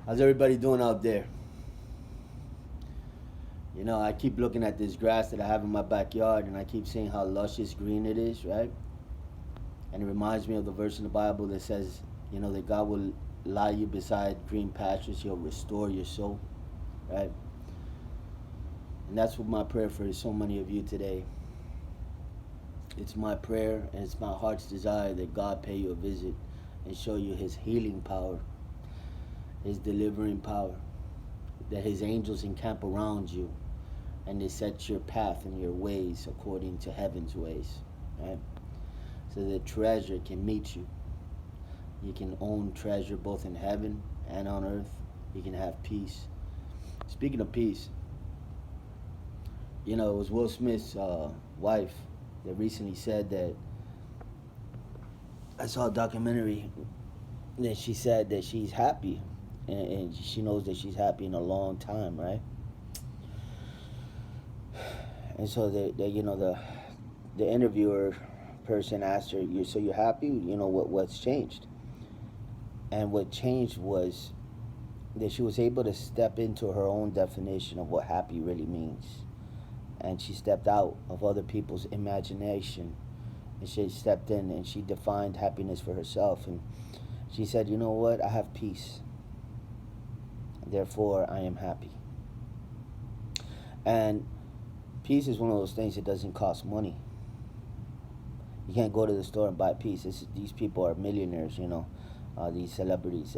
How's everybody doing out there? You know, I keep looking at this grass that I have in my backyard and I keep seeing how luscious green it is, right? And it reminds me of the verse in the Bible that says, that God will lie you beside green pastures, He'll restore your soul, right? And that's what my prayer for so many of you today. It's my prayer and it's my heart's desire that God pay you a visit and show you His healing power, His delivering power, that His angels encamp around you and they set your path and your ways according to heaven's ways, right? So that treasure can meet you. You can own treasure both in heaven and on earth. You can have peace. Speaking of peace, it was Will Smith's wife that recently said that I saw a documentary that she said that she's happy, and she knows that she's happy in a long time, right? And so the interviewer person asked her, "So you're happy? What's changed?" And what changed was that she was able to step into her own definition of what happy really means, and she stepped out of other people's imagination, and she stepped in and she defined happiness for herself, and she said, "You know what? I have peace. Therefore, I am happy." And peace is one of those things that doesn't cost money. You can't go to the store and buy peace. These people are millionaires, these celebrities,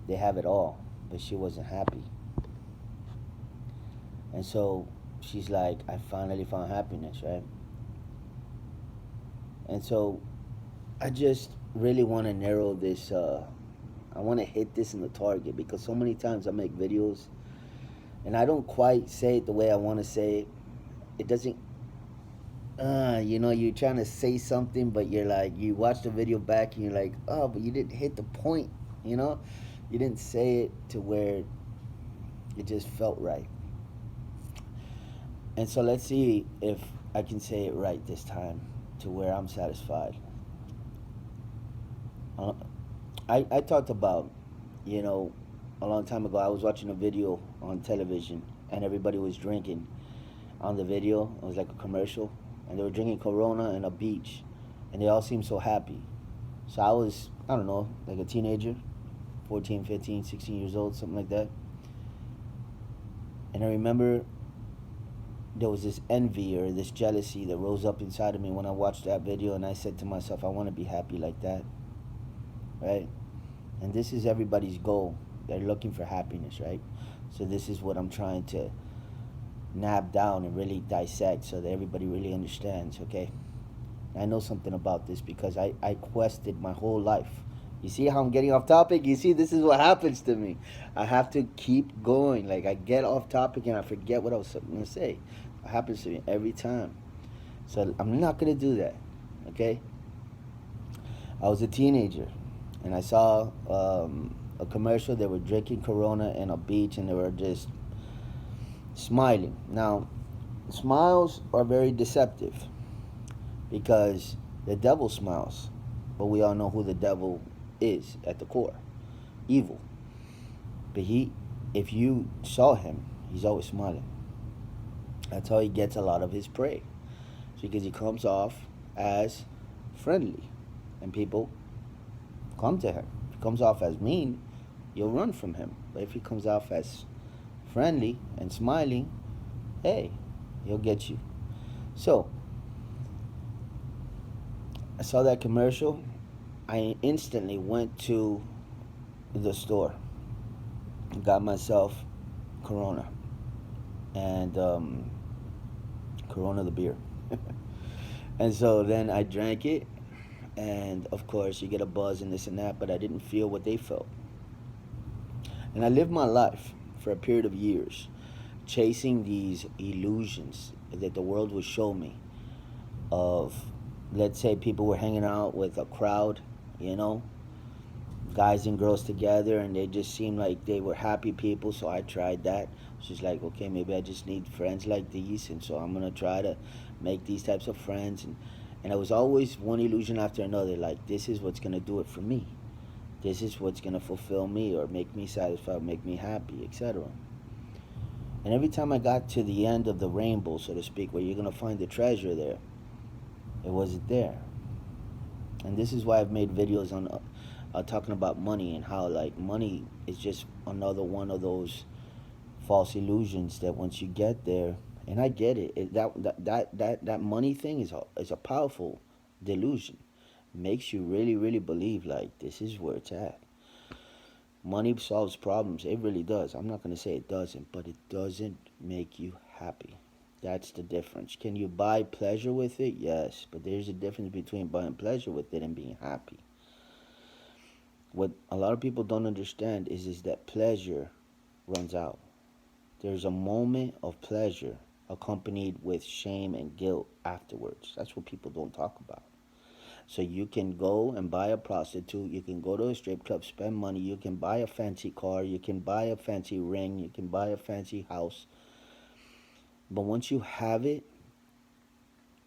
they have it all, but she wasn't happy. And so she's like, I finally found happiness, right? And so I just really want to narrow this. I want to hit this in the target because so many times I make videos and I don't quite say it the way I want to say it. It doesn't, you're trying to say something, but you're like, you watch the video back and you're like, oh, but you didn't hit the point, you know? You didn't say it to where it just felt right. And so let's see if I can say it right this time to where I'm satisfied. I talked about, a long time ago, I was watching a video on television and everybody was drinking on the video. It was like a commercial, and they were drinking Corona in a beach, and they all seemed so happy. So I was, I don't know, like a teenager, 14, 15, 16 years old, something like that. And I remember there was this envy or this jealousy that rose up inside of me when I watched that video, and I said to myself, I want to be happy like that, right? And this is everybody's goal. They're looking for happiness, right? So this is what I'm trying to nab down and really dissect so that everybody really understands, okay? I know something about this because I quested my whole life. You see how I'm getting off topic? You see, this is what happens to me. I have to keep going. Like, I get off topic and I forget what I was going to say. It happens to me every time. So I'm not going to do that, okay? I was a teenager and I saw a commercial. They were drinking Corona in a beach and they were just smiling. Now, smiles are very deceptive because the devil smiles, but we all know who the devil is at the core: evil. But if you saw him, he's always smiling. That's how he gets a lot of his prey. It's because he comes off as friendly, and people come to him. If he comes off as mean, you'll run from him. But if he comes off as friendly and smiling, hey, he'll get you. So, I saw that commercial. I instantly went to the store and got myself Corona and Corona the beer. And so then I drank it, and of course you get a buzz and this and that, but I didn't feel what they felt. And I lived my life for a period of years chasing these illusions that the world would show me of, let's say people were hanging out with a crowd, guys and girls together, and they just seemed like they were happy people. So I tried that. It's just like, okay, maybe I just need friends like these, and so I'm gonna try to make these types of friends. And it was always one illusion after another. Like, this is what's gonna do it for me. This is what's going to fulfill me or make me satisfied, make me happy, etc. And every time I got to the end of the rainbow, so to speak, where you're going to find the treasure there, it wasn't there. And this is why I've made videos on talking about money and how like money is just another one of those false illusions that once you get there, and I get it, that money thing is a powerful delusion. Makes you really really believe like this is where it's at. Money solves problems. It really does. I'm not going to say it doesn't, but it doesn't make you happy. That's the difference. Can you buy pleasure with it? Yes, but there's a difference between buying pleasure with it and being happy. What a lot of people don't understand is that pleasure runs out. There's a moment of pleasure accompanied with shame and guilt afterwards. That's what people don't talk about. So you can go and buy a prostitute, you can go to a strip club, spend money, you can buy a fancy car, you can buy a fancy ring, you can buy a fancy house. But once you have it,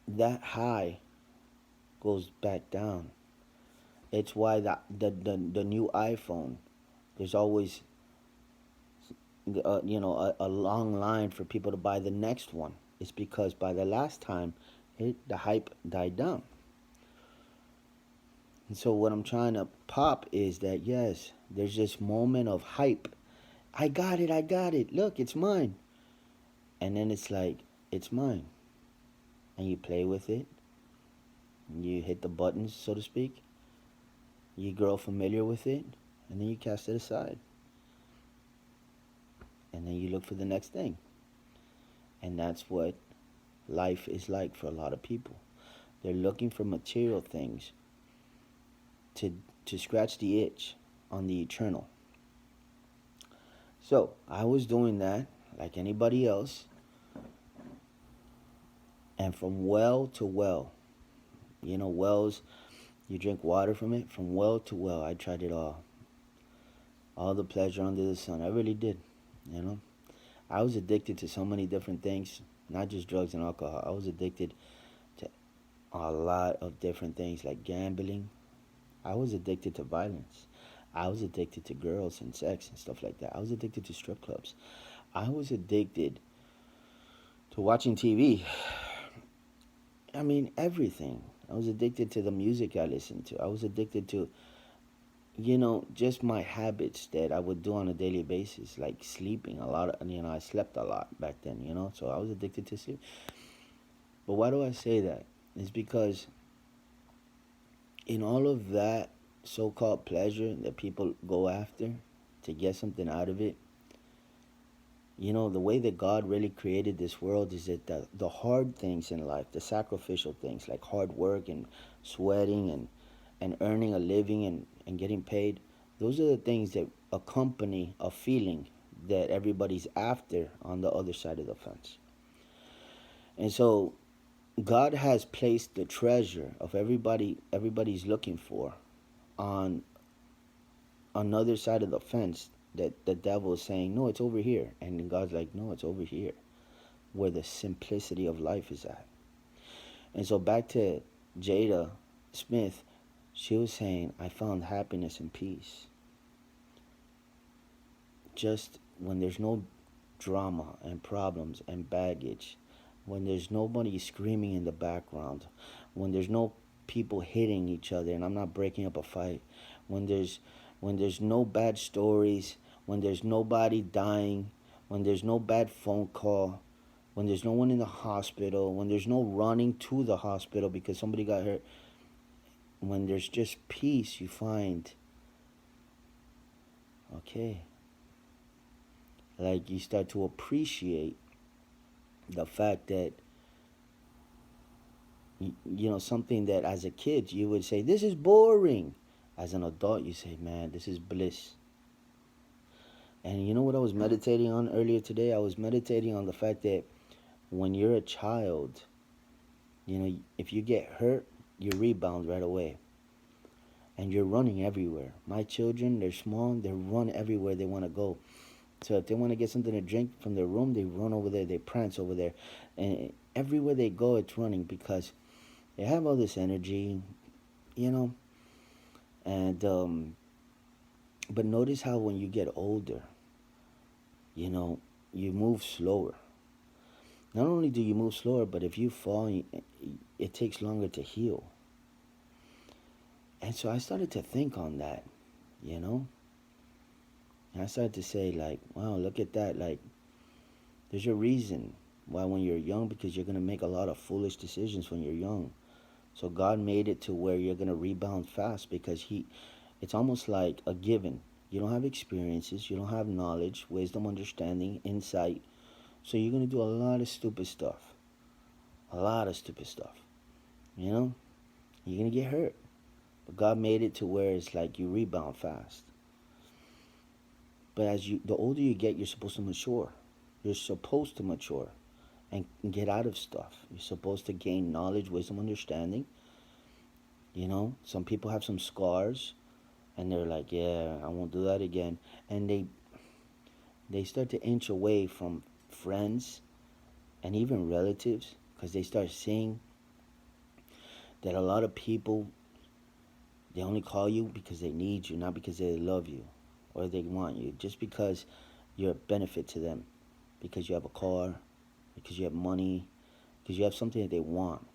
that high goes back down. It's why the new iPhone, there's always a long line for people to buy the next one. It's because by the last time, the hype died down. And so what I'm trying to pop is that yes, there's this moment of hype. I got it, I got it. Look, it's mine. And then it's like, it's mine. And you play with it. And you hit the buttons, so to speak. You grow familiar with it. And then you cast it aside. And then you look for the next thing. And that's what life is like for a lot of people. They're looking for material things to scratch the itch on the eternal. So I was doing that like anybody else, and from well to well, wells, you drink water from it. From well to well, I tried it all the pleasure under the sun. I really did. I was addicted to so many different things, not just drugs and alcohol. I was addicted to a lot of different things like gambling. I was addicted to violence. I was addicted to girls and sex and stuff like that. I was addicted to strip clubs. I was addicted to watching TV. I mean, everything. I was addicted to the music I listened to. I was addicted to, just my habits that I would do on a daily basis, like sleeping a lot. I slept a lot back then, so I was addicted to sleep. But why do I say that? It's because in all of that so-called pleasure that people go after to get something out of it, the way that God really created this world is that the hard things in life, the sacrificial things like hard work and sweating and earning a living and getting paid, those are the things that accompany a feeling that everybody's after on the other side of the fence. And so God has placed the treasure of everybody's looking for on another side of the fence that the devil is saying, no, it's over here. And God's like, no, it's over here, where the simplicity of life is at. And so back to Jada Smith, she was saying, I found happiness and peace. Just when there's no drama and problems and baggage, when there's nobody screaming in the background, when there's no people hitting each other and I'm not breaking up a fight, when there's no bad stories, when there's nobody dying, when there's no bad phone call, when there's no one in the hospital, when there's no running to the hospital because somebody got hurt, when there's just peace, you find, okay, like you start to appreciate the fact that, something that as a kid you would say, this is boring. As an adult, you say, man, this is bliss. And you know what I was meditating on earlier today? I was meditating on the fact that when you're a child, if you get hurt, you rebound right away. And you're running everywhere. My children, they're small, they run everywhere they want to go. So if they want to get something to drink from their room, they run over there, they prance over there. And everywhere they go, it's running because they have all this energy, and But notice how when you get older, you know, you move slower. Not only do you move slower, but if you fall, it takes longer to heal. And so I started to think on that, you know? And I started to say, like, wow, look at that. Like, there's a reason why when you're young, because you're going to make a lot of foolish decisions when you're young. So God made it to where you're going to rebound fast because it's almost like a given. You don't have experiences, you don't have knowledge, wisdom, understanding, insight. So you're going to do a lot of stupid stuff. A lot of stupid stuff. You know? You're going to get hurt. But God made it to where it's like you rebound fast. But the older you get, you're supposed to mature. You're supposed to mature and get out of stuff. You're supposed to gain knowledge, wisdom, understanding. You know, some people have some scars and they're like, yeah, I won't do that again. And they start to inch away from friends and even relatives because they start seeing that a lot of people, they only call you because they need you, not because they love you or they want you, just because you're a benefit to them, because you have a car, because you have money, because you have something that they want.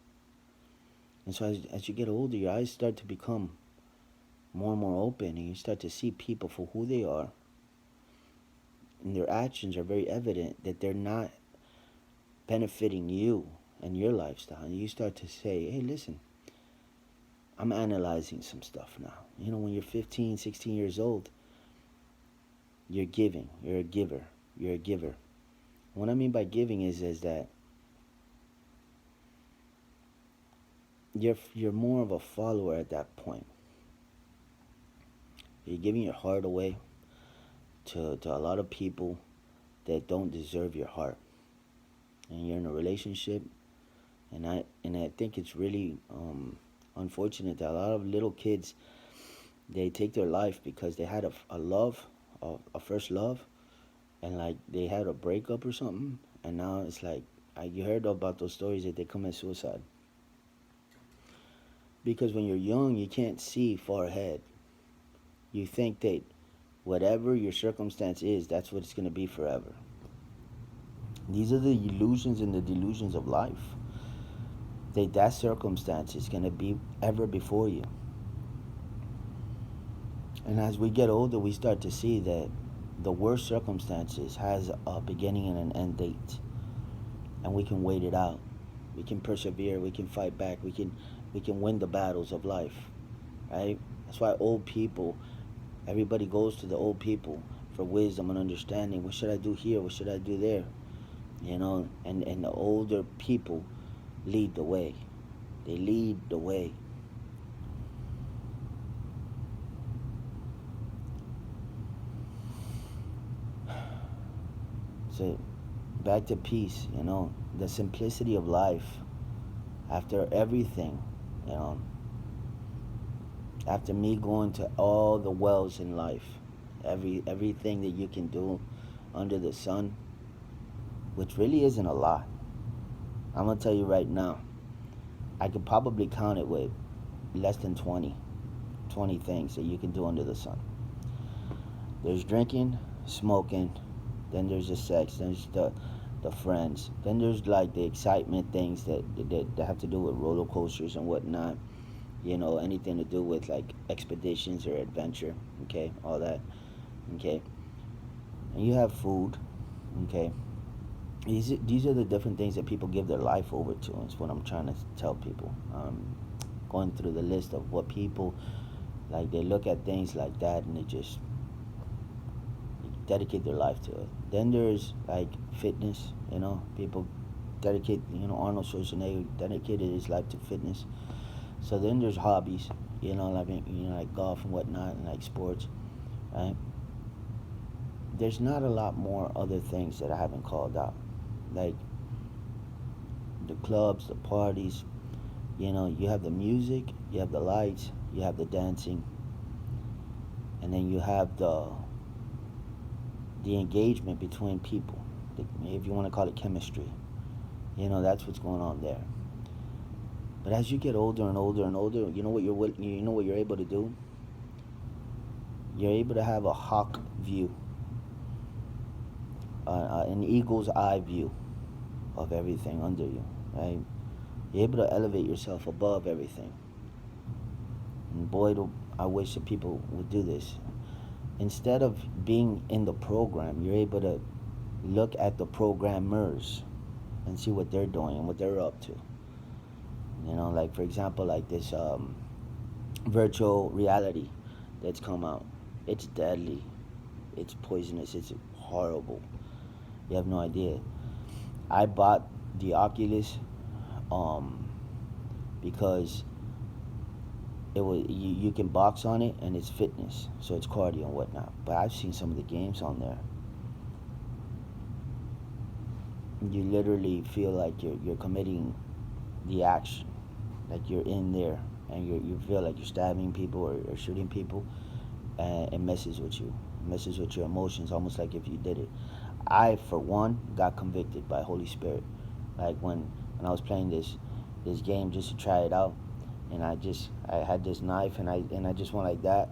And so as you get older, your eyes start to become more and more open, and you start to see people for who they are. And their actions are very evident that they're not benefiting you and your lifestyle. And you start to say, hey, listen, I'm analyzing some stuff now. You know, when you're 15, 16 years old, you're giving. You're a giver. You're a giver. What I mean by giving is that you're more of a follower at that point. You're giving your heart away to a lot of people that don't deserve your heart. And you're in a relationship, and I think it's really unfortunate that a lot of little kids, they take their life because they had a love, a first love, and like they had a breakup or something, and now it's like you heard about those stories that they commit suicide. Because when you're young, you can't see far ahead. You think that whatever your circumstance is, that's what it's going to be forever. These are the illusions and the delusions of life. That circumstance is going to be ever before you. And as we get older, we start to see that the worst circumstances has a beginning and an end date. And we can wait it out. We can persevere. We can fight back. We can win the battles of life. Right? That's why old people, everybody goes to the old people for wisdom and understanding. What should I do here? What should I do there? You know, and the older people lead the way. They lead the way. So back to peace, you know, the simplicity of life after everything, you know, after me going to all the wells in life, everything that you can do under the sun, which really isn't a lot. I'm gonna tell you right now, I could probably count it with less than 20 things that you can do under the sun. There's drinking, smoking, then there's the sex, then there's the friends, then there's like the excitement things that have to do with roller coasters and whatnot. You know, anything to do with like expeditions or adventure, okay, all that, okay. And you have food, okay. These are the different things that people give their life over to. Is what I'm trying to tell people. Going through the list of what people like, they look at things like that and they just dedicate their life to it. Then there's like fitness. You know, people dedicate. You know, Arnold Schwarzenegger dedicated his life to fitness. So then there's hobbies. You know, like golf and whatnot, and like sports, right? There's not a lot more other things that I haven't called out, like the clubs, the parties. You know, you have the music, you have the lights, you have the dancing, and then you have the engagement between people. If you want to call it chemistry, you know, that's what's going on there. But as you get older and older and older, you know what you're able to do? you're able to have a hawk view, an eagle's eye view of everything under you, right? You're able to elevate yourself above everything. And boy, I wish that people would do this. Instead of being in the program, you're able to look at the programmers and see what they're doing and what they're up to. Like for example, like this virtual reality that's come out. It's deadly. It's poisonous. It's horrible. You have no idea. I bought the Oculus um, because you can box on it and it's fitness, so it's cardio and whatnot. But I've seen some of the games on there. You literally feel like you're committing the action, like you're in there, and you feel like you're stabbing people or shooting people, and it messes with you, it messes with your emotions, almost like if you did it. I, for one, got convicted by Holy Spirit, like when I was playing this game just to try it out, and I had this knife and I just went like that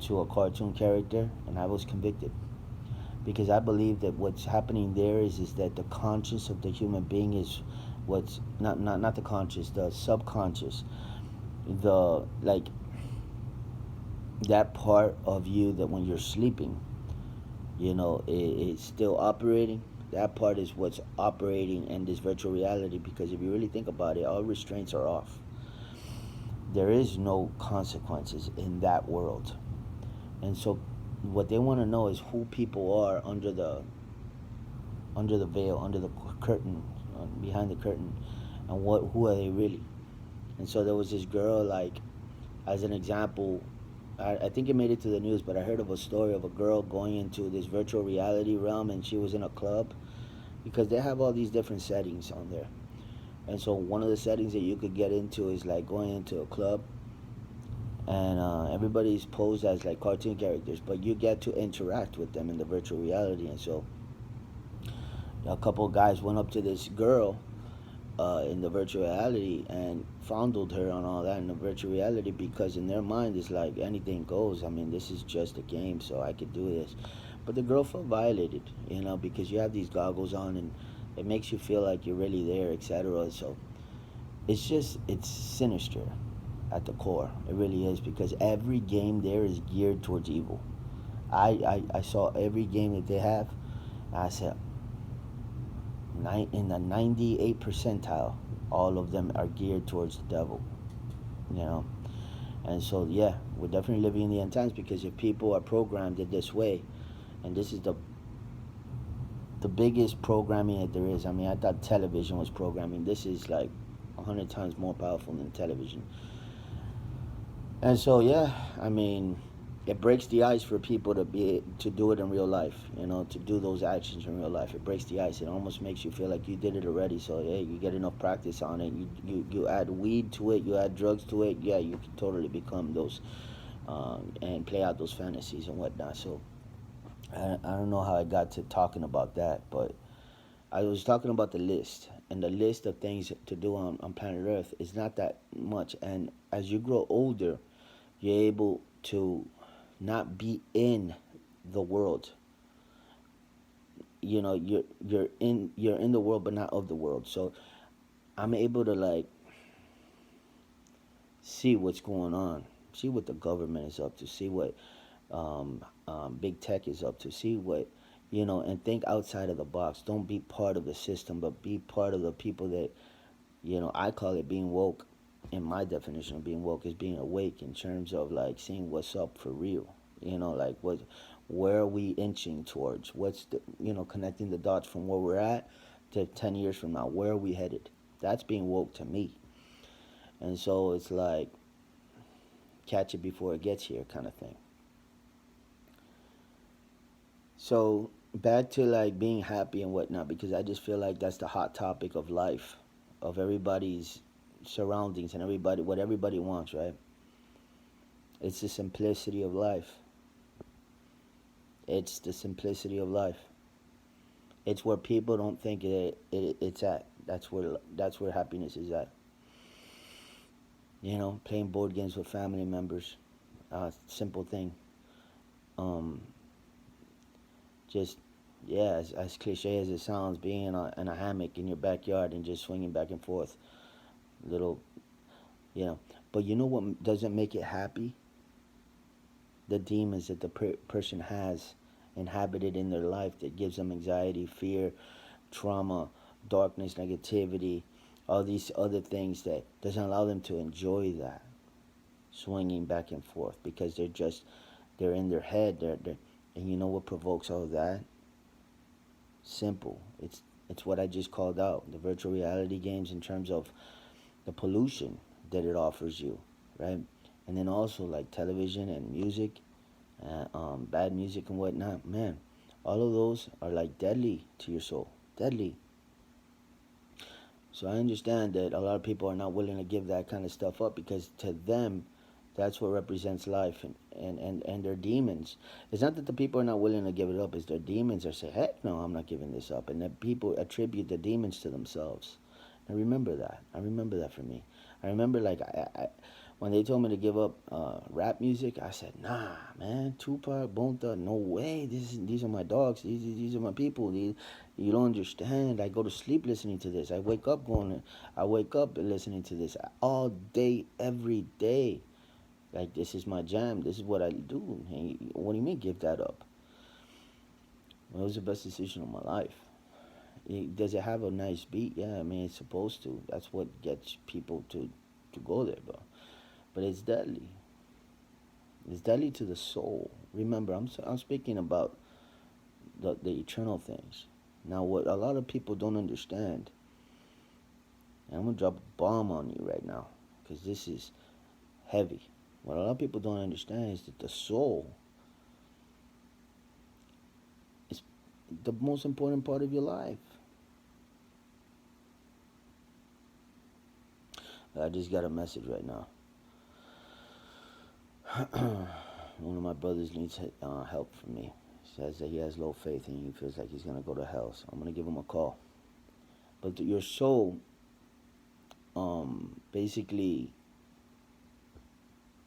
to a cartoon character, and I was convicted because I believe that what's happening there is that the conscious of the human being is what's not the conscious, the subconscious, the like that part of you that when you're sleeping, it's still operating. That part is what's operating in this virtual reality, because if you really think about it, all restraints are off. There is no consequences in that world. And so what they want to know is who people are under the veil, under the curtain, behind the curtain, and who are they really. And so there was this girl, like, as an example, I think it made it to the news, but I heard of a story of a girl going into this virtual reality realm, and she was in a club, because they have all these different settings on there. And so one of the settings that you could get into is like going into a club, and everybody's posed as like cartoon characters, but you get to interact with them in the virtual reality. And so a couple of guys went up to this girl in the virtual reality and fondled her on all that in the virtual reality, because in their mind it's like anything goes. I mean, this is just a game, so I could do this. But the girl felt violated, because you have these goggles on and it makes you feel like you're really there, etc. So it's sinister at the core. It really is, because every game there is geared towards evil. I saw every game that they have, and I said, in the 98th percentile, all of them are geared towards the devil, you know. And so, yeah, we're definitely living in the end times, because if people are programmed in this way, and this is the biggest programming that there is. I mean, I thought television was programming. This is like 100 times more powerful than television. And so, yeah, I mean, it breaks the ice for people to do it in real life. To do those actions in real life. It breaks the ice. It almost makes you feel like you did it already. So, yeah, you get enough practice on it. You add weed to it. You add drugs to it. Yeah, you can totally become those and play out those fantasies and whatnot. So, I don't know how I got to talking about that, but I was talking about the list, and the list of things to do on planet Earth is not that much. And as you grow older, you're able to not be in the world. You're in the world, but not of the world. So I'm able to like see what's going on, see what the government is up to, see what big tech is up to, see what and think outside of the box. Don't be part of the system, but be part of the people that I call it being woke. In my definition of being woke is being awake, in terms of like seeing what's up for real. Like where are we inching towards? What's the connecting the dots from where we're at to 10 years from now? Where are we headed? That's being woke to me. And so it's like catch it before it gets here, kind of thing. So back to like being happy and whatnot, because I just feel like that's the hot topic of life, of everybody's surroundings and what everybody wants, right? It's the simplicity of life. It's the simplicity of life. It's where people don't think it's at. That's where happiness is at. Playing board games with family members, simple thing. um, just yeah, as cliche as it sounds, being in a hammock in your backyard and just swinging back and forth, little, you know. But you know what doesn't make it happy? The demons that the person has inhabited in their life that gives them anxiety, fear, trauma, darkness, negativity, all these other things that doesn't allow them to enjoy that swinging back and forth because they're in their head. And you know what provokes all that? Simple. It's what I just called out. The virtual reality games in terms of the pollution that it offers you, right? And then also like television and music, bad music and whatnot. Man, all of those are like deadly to your soul. Deadly. So I understand that a lot of people are not willing to give that kind of stuff up because to them, that's what represents life and their demons. It's not that the people are not willing to give it up, it's their demons are saying, heck no, I'm not giving this up. And that people attribute the demons to themselves. I remember that. I remember that for me. I remember like when they told me to give up rap music, I said, nah, man, Tupac, Bonta, no way. These are my dogs. These are my people. You don't understand. I go to sleep listening to this. I wake up listening to this all day, every day. Like this is my jam. This is what I do. Hey, what do you mean give that up? Well, it was the best decision of my life. Does it have a nice beat? Yeah, I mean it's supposed to. That's what gets people to go there, but it's deadly. It's deadly to the soul. Remember, I'm speaking about the eternal things. Now, what a lot of people don't understand, and I'm gonna drop a bomb on you right now, because this is heavy. What a lot of people don't understand is that the soul is the most important part of your life. I just got a message right now. One of my brothers needs help from me. He says that he has low faith and he feels like he's gonna go to hell. So I'm gonna give him a call. But your soul, basically,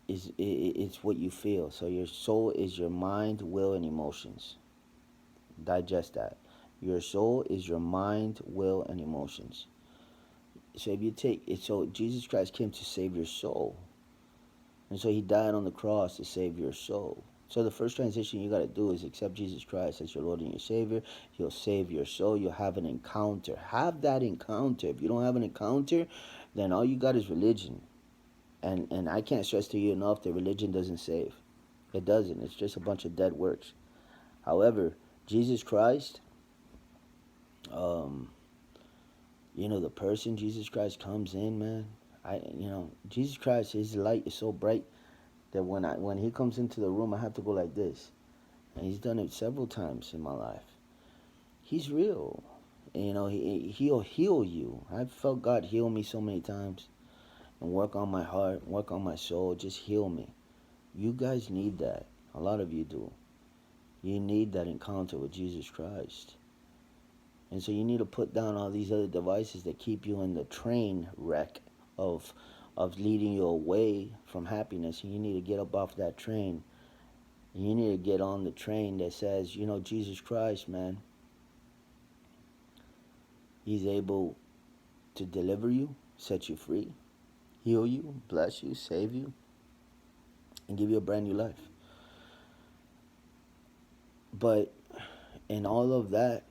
it's what you feel. So your soul is your mind, will, and emotions. Digest that. Your soul is your mind, will, and emotions. So if you take it, so Jesus Christ came to save your soul. And so he died on the cross to save your soul. So the first transition you got to do is accept Jesus Christ as your Lord and your Savior. He'll save your soul. You'll have an encounter. Have that encounter. If you don't have an encounter, then all you got is religion. And I can't stress to you enough that religion doesn't save. It doesn't. It's just a bunch of dead works. However, Jesus Christ, um, the person Jesus Christ comes in, man. Jesus Christ, his light is so bright that when he comes into the room, I have to go like this. And he's done it several times in my life. He's real. He'll heal you. I've felt God heal me so many times and work on my heart, work on my soul, just heal me. You guys need that. A lot of you do. You need that encounter with Jesus Christ. And so you need to put down all these other devices that keep you in the train wreck of leading you away from happiness. And you need to get up off that train. And you need to get on the train that says, Jesus Christ, man, he's able to deliver you, set you free, heal you, bless you, save you, and give you a brand new life. But in all of that,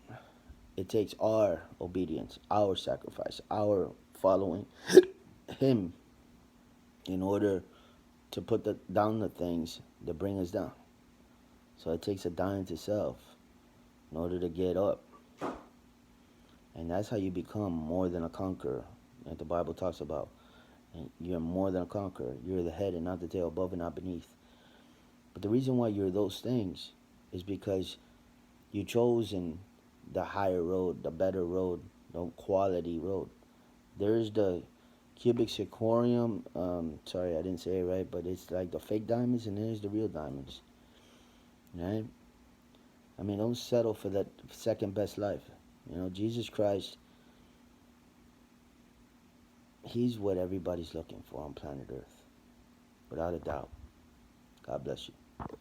it takes our obedience, our sacrifice, our following him in order to put down the things that bring us down. So it takes a dying to self in order to get up. And that's how you become more than a conqueror, like the Bible talks about. And you're more than a conqueror. You're the head and not the tail, above and not beneath. But the reason why you're those things is because you chosen the higher road, the better road, the quality road. There's the cubic zirconium. Sorry, I didn't say it right, but it's like the fake diamonds, and there's the real diamonds. Right? I mean, don't settle for that second best life. Jesus Christ, he's what everybody's looking for on planet Earth, without a doubt. God bless you.